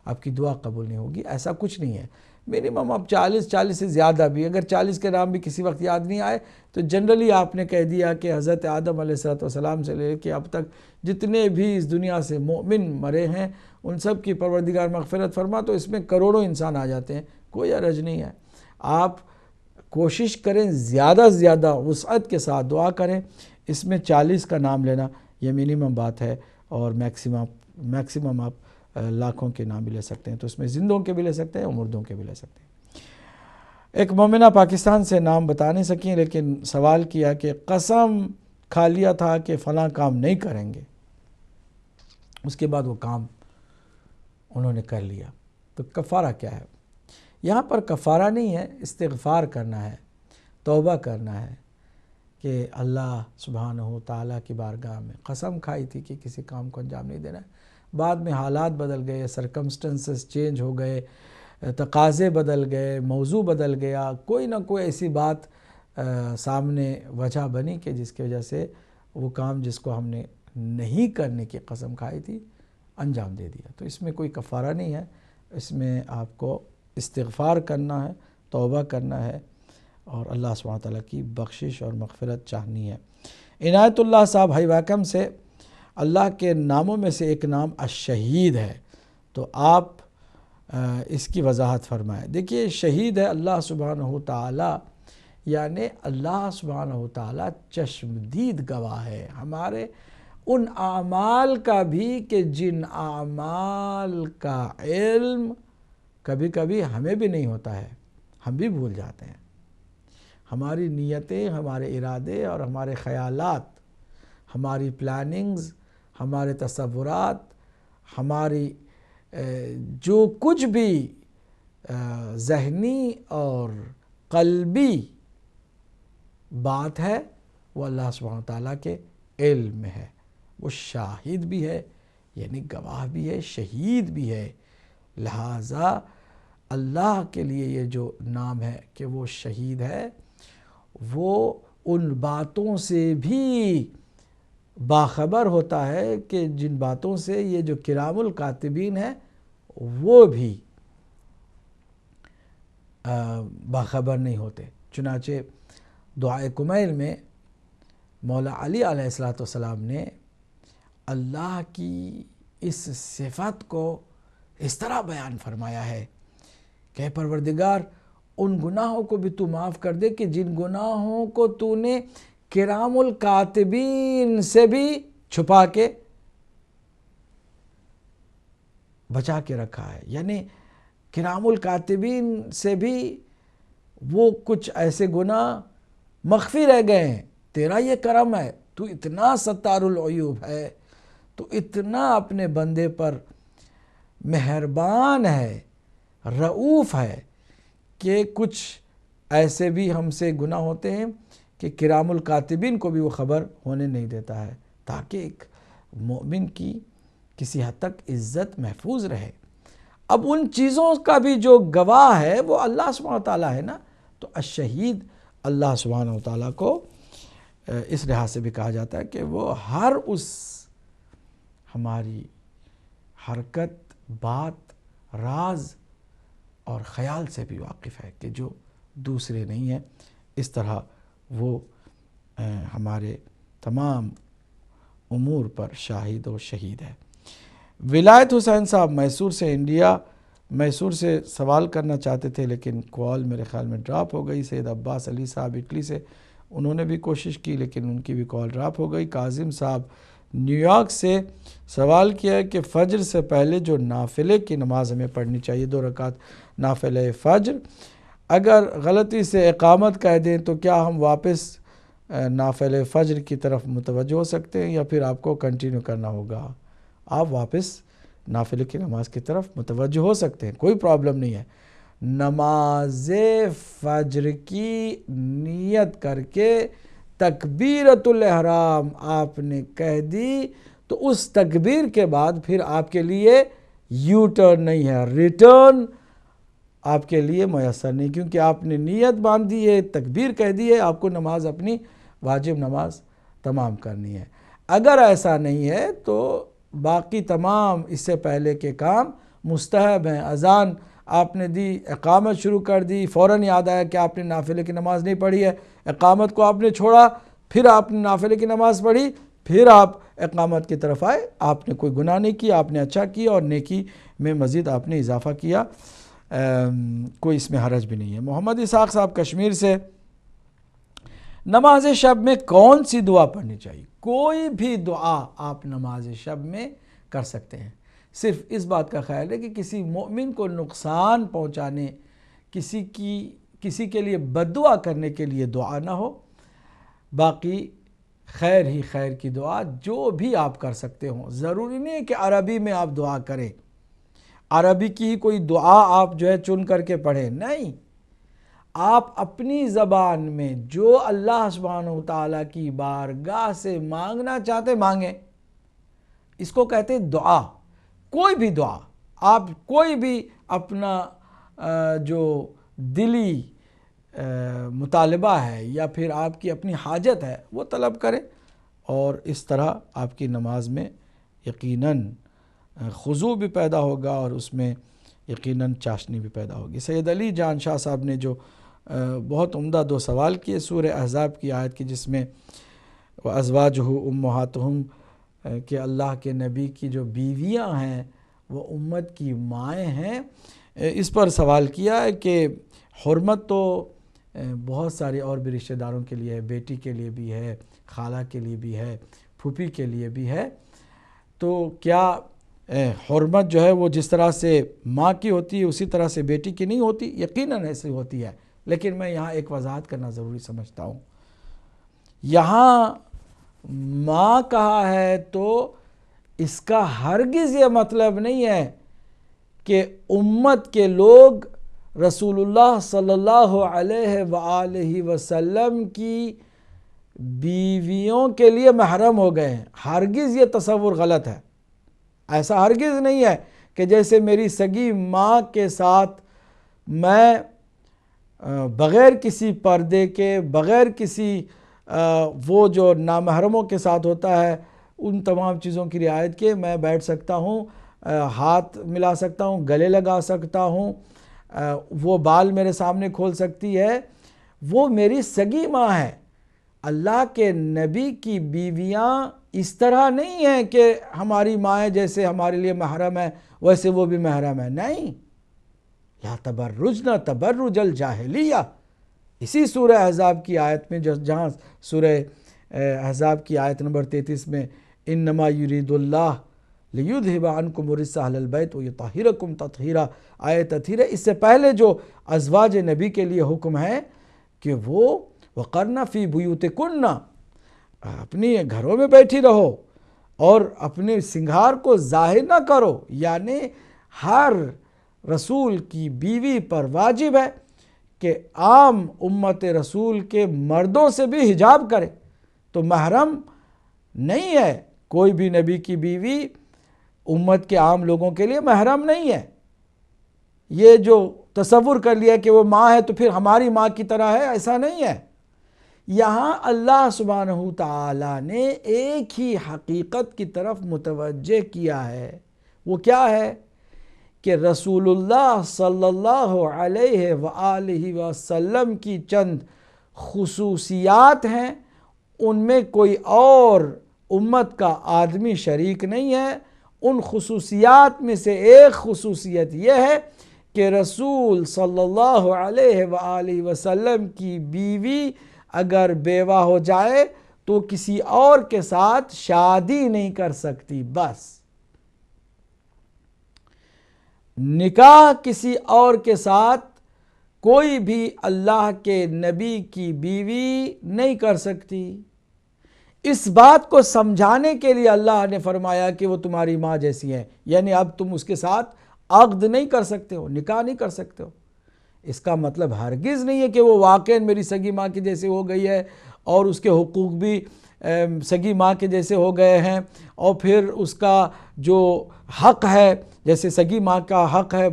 آپ کی دعا قبول نہیں ہوگی. ایسا کچھ نہیں ہے. منیمم آپ 40 سے زیادہ بھی، اگر 40 کے نام بھی کسی وقت یاد نہیں آئے تو جنرلی آپ نے کہہ دیا کہ حضرت آدم علیہ السلام سے لے کے اب تک جتنے بھی اس دنیا سے مومن مرے ہیں ان سب کی پروردگار مغفرت فرما، تو اس میں کروڑوں انسان آ جاتے ہیں، کوئی حرج نہیں ہے. آپ کوشش کریں زیادہ سے زیادہ وسعت کے ساتھ دعا کریں. اس میں 40 کا نام لینا یہ منیمم بات ہے، اور میکسیمم آپ لاکھوں کے نام بھی لے سکتے ہیں. تو اس میں زندوں کے بھی لے سکتے ہیں اور مردوں کے بھی لے سکتے ہیں. ایک مومنہ پاکستان سے نام بتا نہیں سکیں لیکن سوال کیا کہ قسم کھا لیا تھا کہ فلاں کام نہیں کریں گے، اس کے بعد وہ کام انہوں نے کر لیا، تو کفارہ کیا ہے؟ یہاں پر کفارہ نہیں ہے، استغفار کرنا ہے، توبہ کرنا ہے کہ اللہ سبحانہ و تعالیٰ کی بارگاہ میں قسم کھائی تھی کہ کسی کام کو انجام نہیں دینا ہے، بعد میں حالات بدل گئے، سرکمسٹنسز چینج ہو گئے، تقاضے بدل گئے، موضوع بدل گیا، کوئی نہ کوئی ایسی بات سامنے وجہ بنی کہ جس کی وجہ سے وہ کام جس کو ہم نے نہیں کرنے کی قسم کھائی تھی انجام دے دیا. تو اس میں کوئی کفارہ نہیں ہے، اس میں آپ کو استغفار کرنا ہے، توبہ کرنا ہے اور اللہ سبحانہ وتعالیٰ کی بخشش اور مغفرت چاہنی ہے. عنایت اللہ صاحب ہائی ویکم سے، اللہ کے ناموں میں سے ایک نام الشہید ہے، تو آپ اس کی وضاحت فرمائیں. دیکھیے شہید ہے اللہ سبحانہ وتعالیٰ، یعنی اللہ سبحانہ وتعالیٰ چشمدید گواہ ہے ہمارے ان اعمال کا بھی کہ جن اعمال کا علم کبھی کبھی ہمیں بھی نہیں ہوتا ہے، ہم بھی بھول جاتے ہیں. ہماری نیتیں، ہمارے ارادے اور ہمارے خیالات، ہماری پلاننگز، ہمارے تصورات، ہماری جو کچھ بھی ذہنی اور قلبی بات ہے وہ اللہ سبحانہ وتعالیٰ کے علم میں ہے. وہ شاہد بھی ہے یعنی گواہ بھی ہے، شہید بھی ہے. لہٰذا اللہ کے لیے یہ جو نام ہے کہ وہ شہید ہے، وہ ان باتوں سے بھی باخبر ہوتا ہے کہ جن باتوں سے یہ جو کرام الکاتبین ہیں وہ بھی باخبر نہیں ہوتے. چنانچہ دعائے کمیل میں مولا علی علیہ السلام نے اللہ کی اس صفت کو اس طرح بیان فرمایا ہے کہ پروردگار ان گناہوں کو بھی تو معاف کر دے کہ جن گناہوں کو تو نے کرام الکاتبین سے بھی چھپا کے بچا کے رکھا ہے. یعنی کرام الکاتبین سے بھی وہ کچھ ایسے گناہ مخفی رہ گئے ہیں. تیرا یہ کرم ہے، تو اتنا ستار العیوب ہے، تو اتنا اپنے بندے پر مہربان ہے، رؤوف ہے کہ کچھ ایسے بھی ہم سے گناہ ہوتے ہیں کہ کرام الکاتبین کو بھی وہ خبر ہونے نہیں دیتا ہے، تاکہ ایک مومن کی کسی حد تک عزت محفوظ رہے. اب ان چیزوں کا بھی جو گواہ ہے وہ اللہ سبحانہ وتعالیٰ ہے نا. تو الشہید اللہ سبحانہ وتعالیٰ کو اس لحاظ سے بھی کہا جاتا ہے کہ وہ ہر اس ہماری حرکت، بات، راز اور خیال سے بھی واقف ہے کہ جو دوسرے نہیں ہیں. اس طرح وہ ہمارے تمام امور پر شاہد و شہید ہے. ولایت حسین صاحب میسور سے، انڈیا میسور سے سوال کرنا چاہتے تھے لیکن کال میرے خیال میں ڈراپ ہو گئی. سید عباس علی صاحب اٹلی سے، انہوں نے بھی کوشش کی لیکن ان کی بھی کال ڈراپ ہو گئی. کاظم صاحب نیو یارک سے سوال کیا ہے کہ فجر سے پہلے جو نافلے کی نماز ہمیں پڑھنی چاہیے، 2 رکعت نافلہ فجر، اگر غلطی سے اقامت کہہ دیں تو کیا ہم واپس نافلہ فجر کی طرف متوجہ ہو سکتے ہیں یا پھر آپ کو کنٹینیو کرنا ہوگا؟ آپ واپس نافلے کی نماز کی طرف متوجہ ہو سکتے ہیں، کوئی پرابلم نہیں ہے. نماز فجر کی نیت کر کے تکبیرۃ الاحرام آپ نے کہہ دی تو اس تکبیر کے بعد پھر آپ کے لیے یو ٹرن نہیں ہے، ریٹرن آپ کے لیے میسر نہیں، کیونکہ آپ نے نیت باندھ دی ہے، تکبیر کہہ دی ہے، آپ کو نماز اپنی واجب نماز تمام کرنی ہے۔ اگر ایسا نہیں ہے تو باقی تمام اس سے پہلے کے کام مستحب ہیں۔ اذان آپ نے دی، اقامت شروع کر دی، فوراً یاد آیا کہ آپ نے نافلے کی نماز نہیں پڑھی ہے، اقامت کو آپ نے چھوڑا، پھر آپ نے نافلے کی نماز پڑھی، پھر آپ اقامت کی طرف آئے، آپ نے کوئی گناہ نہیں کیا، آپ نے اچھا کیا اور نیکی میں مزید آپ نے اضافہ کیا، کوئی اس میں حرج بھی نہیں ہے۔ محمد اسحاق صاحب کشمیر سے، نماز شب میں کون سی دعا پڑھنی چاہیے؟ کوئی بھی دعا آپ نماز شب میں کر سکتے ہیں، صرف اس بات کا خیال ہے کہ کسی مومن کو نقصان پہنچانے، کسی کے لیے بد دعا کرنے کے لیے دعا نہ ہو، باقی خیر ہی خیر کی دعا جو بھی آپ کر سکتے ہوں۔ ضروری نہیں ہے کہ عربی میں آپ دعا کریں، عربی کی کوئی دعا آپ جو ہے چن کر کے پڑھیں، نہیں، آپ اپنی زبان میں جو اللہ سبحانہ وتعالیٰ کی بارگاہ سے مانگنا چاہتے مانگیں، اس کو کہتے ہیں دعا۔ کوئی بھی دعا، آپ کوئی بھی اپنا جو دلی مطالبہ ہے یا پھر آپ کی اپنی حاجت ہے وہ طلب کریں، اور اس طرح آپ کی نماز میں یقیناً خضوع بھی پیدا ہوگا اور اس میں یقیناً چاشنی بھی پیدا ہوگی۔ سید علی جان شاہ صاحب نے جو بہت عمدہ دو سوال کیے سورہ احزاب کی آیت کی، جس میں وَأَزْوَاجُهُ أُمَّهَاتُهُمْ کہ اللہ کے نبی کی جو بیویاں ہیں وہ امت کی مائیں ہیں، اس پر سوال کیا ہے کہ حرمت تو بہت سارے اور بھی رشتہ داروں کے لیے ہے، بیٹی کے لیے بھی ہے، خالہ کے لیے بھی ہے، پھوپھی کے لیے بھی ہے، تو کیا حرمت جو ہے وہ جس طرح سے ماں کی ہوتی ہے اسی طرح سے بیٹی کی نہیں ہوتی؟ یقیناً ایسی ہوتی ہے، لیکن میں یہاں ایک وضاحت کرنا ضروری سمجھتا ہوں۔ یہاں ماں کہا ہے تو اس کا ہرگز یہ مطلب نہیں ہے کہ امت کے لوگ رسول اللہ صلی اللہ علیہ وآلہ وسلم کی بیویوں کے لیے محرم ہو گئے ہیں، ہرگز یہ تصور غلط ہے۔ ایسا ہرگز نہیں ہے کہ جیسے میری سگی ماں کے ساتھ میں بغیر کسی پردے کے، بغیر کسی وہ جو نامحرموں کے ساتھ ہوتا ہے ان تمام چیزوں کی رعایت کے میں بیٹھ سکتا ہوں، ہاتھ ملا سکتا ہوں، گلے لگا سکتا ہوں، وہ بال میرے سامنے کھول سکتی ہے، وہ میری سگی ماں ہے۔ اللہ کے نبی کی بیویاں اس طرح نہیں ہیں کہ ہماری مائیں جیسے ہمارے لیے محرم ہے ویسے وہ بھی محرم ہے، نہیں۔ لا تبرجن تبرج الجاہلیہ، اسی سورہ احزاب کی آیت میں جہاں سورہ احزاب کی آیت نمبر 33 میں انما یرید اللہ لیذھب عنکم الرجس اہل البیت ویطہرکم تطہیرا آیت تطہیر، اس سے پہلے جو ازواج نبی کے لیے حکم ہے کہ وہ وقرن فی بیوتکن، اپنی گھروں میں بیٹھی رہو اور اپنے سنگھار کو ظاہر نہ کرو، یعنی ہر رسول کی بیوی پر واجب ہے کہ عام امت رسول کے مردوں سے بھی حجاب کرے، تو محرم نہیں ہے کوئی بھی نبی کی بیوی امت کے عام لوگوں کے لیے محرم نہیں ہے۔ یہ جو تصور کر لیا کہ وہ ماں ہے تو پھر ہماری ماں کی طرح ہے، ایسا نہیں ہے۔ یہاں اللہ سبحانہ تعالیٰ نے ایک ہی حقیقت کی طرف متوجہ کیا ہے، وہ کیا ہے کہ رسول اللہ صلی اللہ علیہ وآلہ وسلم کی چند خصوصیات ہیں، ان میں کوئی اور امت کا آدمی شریک نہیں ہے۔ ان خصوصیات میں سے ایک خصوصیت یہ ہے کہ رسول صلی اللہ علیہ وآلہ وسلم کی بیوی اگر بیوہ ہو جائے تو کسی اور کے ساتھ شادی نہیں کر سکتی، بس نکاح کسی اور کے ساتھ کوئی بھی اللہ کے نبی کی بیوی نہیں کر سکتی۔ اس بات کو سمجھانے کے لیے اللہ نے فرمایا کہ وہ تمہاری ماں جیسی ہے، یعنی اب تم اس کے ساتھ عقد نہیں کر سکتے ہو، نکاح نہیں کر سکتے ہو۔ اس کا مطلب ہرگز نہیں ہے کہ وہ واقعاً میری سگی ماں کی جیسے ہو گئی ہے اور اس کے حقوق بھی سگی ماں کے جیسے ہو گئے ہیں، اور پھر اس کا جو حق ہے، جیسے سگی ماں کا حق ہے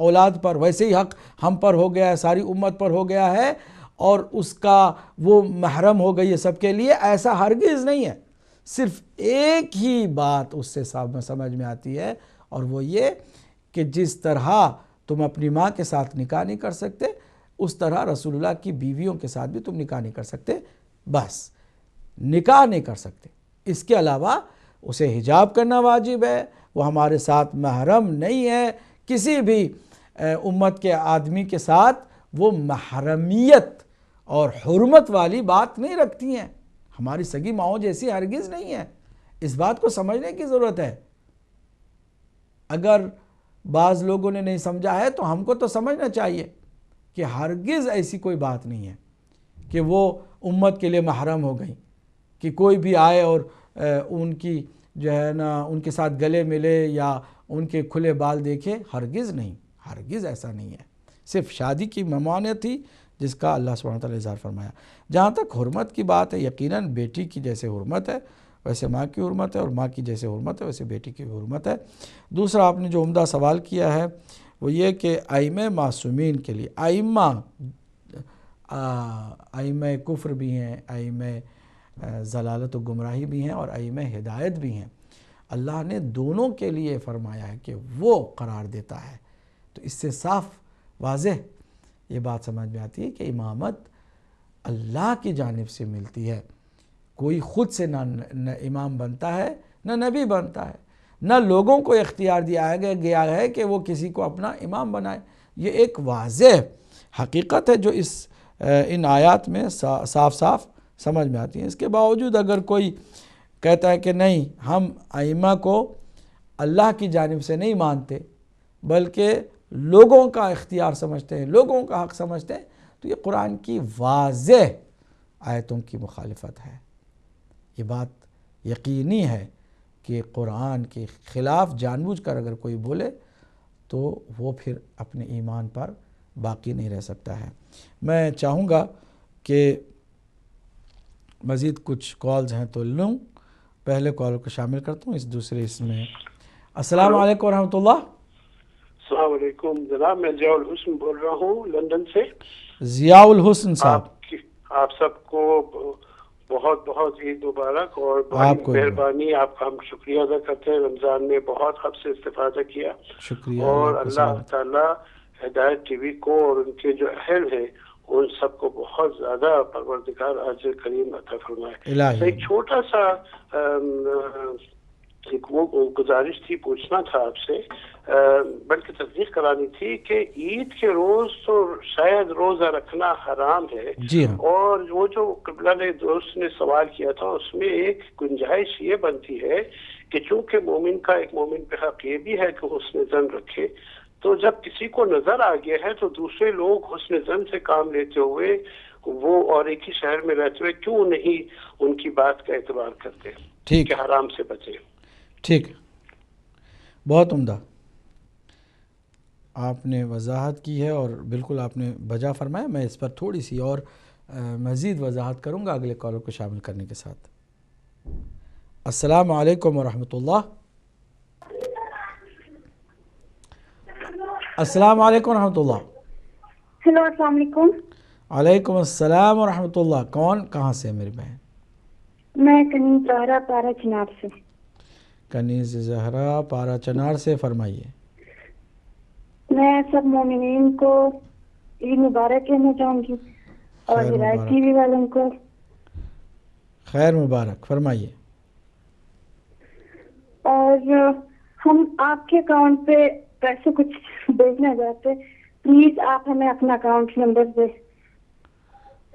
اولاد پر، ویسے ہی حق ہم پر ہو گیا ہے، ساری امت پر ہو گیا ہے، اور اس کا وہ محرم ہو گئی ہے سب کے لیے. ایسا ہرگز نہیں ہے. صرف ایک ہی بات اس سے سمجھ میں آتی ہے، اور وہ یہ کہ جس طرح تم اپنی ماں کے ساتھ نکاح نہیں کر سکتے، اس طرح رسول اللہ کی بیویوں کے ساتھ بھی تم نکاح نہیں کر سکتے. بس نکاح نہیں کر سکتے. اس کے علاوہ اسے حجاب کرنا واجب ہے. وہ ہمارے ساتھ محرم نہیں ہے. کسی بھی امت کے آدمی کے ساتھ وہ محرمیت اور حرمت والی بات نہیں رکھتی ہیں. ہماری سگی ماؤں جیسی ہرگز نہیں ہے. اس بات کو سمجھنے کی ضرورت ہے. اگر بعض لوگوں نے نہیں سمجھا ہے تو ہم کو تو سمجھنا چاہیے کہ ہرگز ایسی کوئی بات نہیں ہے کہ وہ امت کے لیے محرم ہو گئی، کہ کوئی بھی آئے اور ان کی جو ہے نا ان کے ساتھ گلے ملے یا ان کے کھلے بال دیکھے. ہرگز نہیں، ہرگز ایسا نہیں ہے. صرف شادی کی ممانعت تھی جس کا اللہ سبحانہ وتعالی نے اظہار فرمایا. جہاں تک حرمت کی بات ہے، یقیناً بیٹی کی جیسے حرمت ہے ویسے ماں کی حرمت ہے، اور ماں کی جیسے حرمت ہے ویسے بیٹی کی حرمت ہے. دوسرا آپ نے جو عمدہ سوال کیا ہے وہ یہ کہ ائمہ معصومین کے لیے، ائمہ کفر بھی ہیں، ائمہ ضلالت و گمراہی بھی ہیں، اور ائمہ ہدایت بھی ہیں. اللہ نے دونوں کے لیے فرمایا ہے کہ وہ قرار دیتا ہے. تو اس سے صاف واضح یہ بات سمجھ میں آتی ہے کہ امامت اللہ کی جانب سے ملتی ہے. کوئی خود سے نہ امام بنتا ہے نہ نبی بنتا ہے، نہ لوگوں کو اختیار دیا گیا ہے کہ وہ کسی کو اپنا امام بنائے. یہ ایک واضح حقیقت ہے جو ان آیات میں صاف صاف سمجھ میں آتی ہیں. اس کے باوجود اگر کوئی کہتا ہے کہ نہیں ہم ائمہ کو اللہ کی جانب سے نہیں مانتے بلکہ لوگوں کا اختیار سمجھتے ہیں، لوگوں کا حق سمجھتے ہیں، تو یہ قرآن کی واضح آیتوں کی مخالفت ہے. یہ بات یقینی ہے کہ قرآن کے خلاف جان بوجھ کر اگر کوئی بولے تو وہ پھر اپنے ایمان پر باقی نہیں رہ سکتا ہے. میں چاہوں گا کہ مزید کچھ کالز ہیں تو لوں. پہلے کال کو شامل کرتا ہوں، اس دوسرے اس میں. السلام علیکم ورحمۃ اللہ. السلام علیکم جناب، میں ضیاء الحسن بول رہا ہوں لندن سے. ضیاء الحسن صاحب، آپ سب کو بہت بہت عید مبارک اور بہت مہربانی. آپ کا ہم شکریہ ادا کرتے ہیں. رمضان میں بہت حق سے استفادہ کیا، شکریہ. اور اللہ تعالیٰ ہدایت ٹی وی کو اور ان کے جو اہل ہیں ان سب کو بہت زیادہ پروردگار اجر کریم عطا فرمائے. ایک چھوٹا سا ایک وہ گزارش تھی، پوچھنا تھا آپ سے، بلکہ تصدیق کرانی تھی کہ عید کے روز تو شاید روزہ رکھنا حرام ہے. جی ہاں. اور وہ جو قبلہ نے دوست نے سوال کیا تھا اس میں ایک گنجائش یہ بنتی ہے کہ چونکہ مومن کا ایک مومن پہ حق یہ بھی ہے کہ حسن ظن رکھے، تو جب کسی کو نظر آ گیا ہے تو دوسرے لوگ حسن ظن سے کام لیتے ہوئے وہ اور ایک ہی شہر میں رہتے ہوئے کیوں نہیں ان کی بات کا اعتبار کرتے کہ حرام سے بچے. ٹھیک، بہت عمدہ آپ نے وضاحت کی ہے اور بالکل آپ نے بجا فرمایا. میں اس پر تھوڑی سی اور مزید وضاحت کروں گا اگلے کالر کو شامل کرنے کے ساتھ. السلام علیکم ورحمۃ اللہ. السلام علیکم ورحمۃ اللہ. ہیلو، السلام علیکم. وعلیکم السلام ورحمۃ اللہ. کون کہاں سے میری بہن؟ میں کنیز زہرا پارا چنار سے. کنیز زہرا پارا چنار سے، فرمائیے. میں سب مومنین کو عید مبارک کہنا چاہوں گی اور ہدایت ٹی وی والوں کو خیر مبارک. فرمائیے. اور ہم آپ کے اکاؤنٹ پہ پیسے کچھ بھیجنا چاہتے، پلیز آپ ہمیں اپنا اکاؤنٹ نمبر دیں.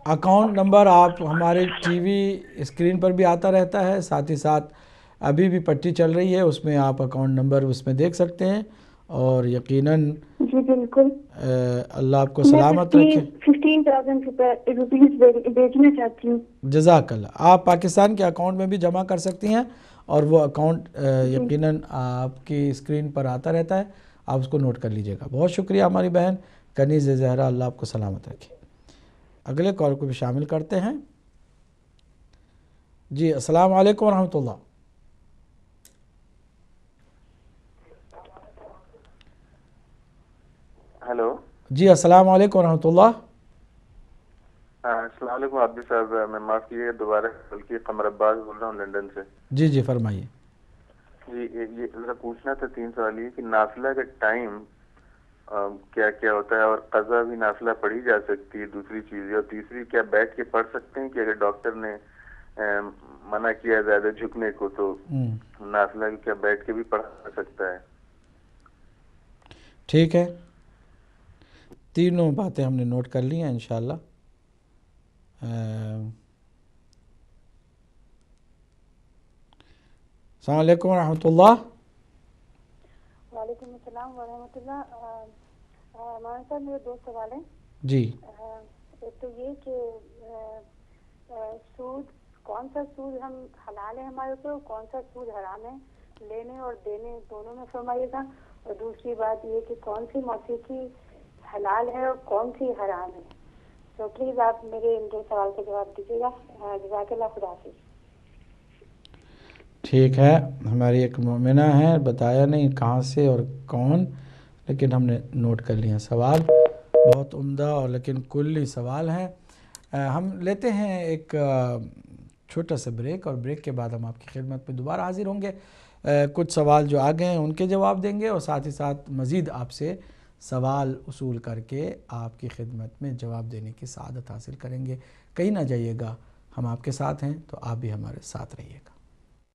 اکاؤنٹ نمبر آپ ہمارے ٹی وی اسکرین پر بھی آتا رہتا ہے، ساتھ ہی ساتھ ابھی بھی پٹی چل رہی ہے، اس میں آپ اکاؤنٹ نمبر اس میں دیکھ سکتے ہیں. اور یقیناً جی بالکل، اللہ آپ کو سلامت رکھے. 15,000 روپیز بھیجنا چاہتی ہوں. جزاک اللہ. آپ پاکستان کے اکاؤنٹ میں بھی جمع کر سکتی ہیں اور وہ اکاؤنٹ یقیناً آپ کی اسکرین پر آتا رہتا ہے، آپ اس کو نوٹ کر لیجئے گا. بہت شکریہ ہماری بہن کنیز زہرا، اللہ آپ کو سلامت رکھے. اگلے کال کو بھی شامل کرتے ہیں. جی السلام علیکم ورحمۃ اللہ. ہیلو. جی السلام علیکم ورحمۃ اللہ. السلام علیکم عابد صاحب, میں معاف کیجیے دوبارہ, بلکہ قمر عباس بول رہا ہوں لنڈن سے. جی جی فرمائیے. جی یہ ذرا پوچھنا تھا 3 سوال یہ کہ نافلہ کا ٹائم کیا کیا ہوتا ہے, اور قضا بھی نافلہ پڑھی جا سکتی ہے دوسری چیزیں, اور تیسری کیا بیٹھ کے پڑھ سکتے ہیں کہ اگر ڈاکٹر نے منع کیا زیادہ جھکنے کو تو نافلہ کیا بیٹھ کے بھی پڑھا سکتا ہے؟ ٹھیک ہے, تینوں باتیں ہم نے نوٹ کر لی ہیں انشاءاللہ. السلام علیکم ورحمۃ اللہ. وعلیکم السلام ورحمۃ اللہ. مولانا صاحب میرے 2 سوال ہیں. جی. ایک تو یہ کہ سود, کون سا سود ہم حلال ہے ہمارے اوپر, کون سا سود حرام ہے, لینے اور دینے دونوں میں فرمائیے گا. اور دوسری بات یہ کہ کون سی موسیقی حلال ہے اور کون سی حرام ہے. تو پلیز آپ میرے ان 2 سوال کے جواب دیجیے گا. جزاک اللہ, خدا حافظ. ٹھیک ہے, ہماری ایک مومنہ ہے, بتایا نہیں کہاں سے اور کون, لیکن ہم نے نوٹ کر لیا سوال. بہت عمدہ اور لیکن کلی سوال ہیں. ہم لیتے ہیں ایک چھوٹا سا بریک, اور بریک کے بعد ہم آپ کی خدمت میں دوبارہ حاضر ہوں گے. کچھ سوال جو آ گئے ہیں ان کے جواب دیں گے, اور ساتھ ہی ساتھ مزید آپ سے سوال اصول کر کے آپ کی خدمت میں جواب دینے کی سعادت حاصل کریں گے. کہیں نہ جائیے گا, ہم آپ کے ساتھ ہیں, تو آپ بھی ہمارے ساتھ رہیے گا.